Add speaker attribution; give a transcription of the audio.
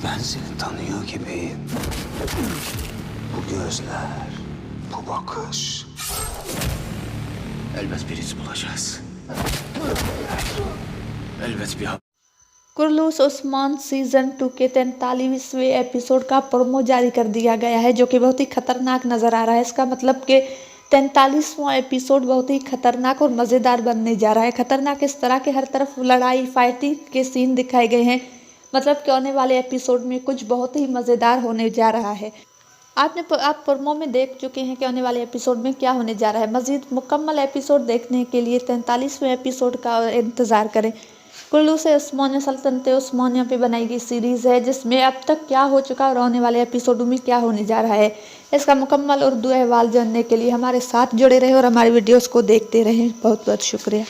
Speaker 1: Ben seni tanıyor gibiyim. Bu gözler, bu bakış. Elbet bir iz bulacağız. Elbet bir
Speaker 2: Kurulus Osman season 2 के 43वें episode का promo जारी कर दिया गया है, जो कि बहुत ही खतरनाक नज़र आ रहा है। इसका मतलब कि 43वां एपिसोड बहुत ही खतरनाक और मज़ेदार बनने जा रहा है। खतरनाक इस तरह के हर तरफ लड़ाई फाइटिंग के सीन दिखाए गए हैं। मतलब कि आने वाले एपिसोड में कुछ बहुत ही मज़ेदार होने जा रहा है। आप प्रोमो में देख चुके हैं कि आने वाले एपिसोड में क्या होने जा रहा है। मज़ीद मुकम्मल एपिसोड देखने के लिए 43वें एपिसोड का इंतज़ार करें। कुल्लू से उस्मानिया सल्तनत उस्मानिया पे बनाई गई सीरीज़ है, जिसमें अब तक क्या हो चुका और आने वाले एपिसोडों में क्या होने जा रहा है। इसका मुकम्मल उर्दू अहवाल जानने के लिए हमारे साथ जुड़े रहें और हमारी वीडियोस को देखते रहें। बहुत बहुत शुक्रिया।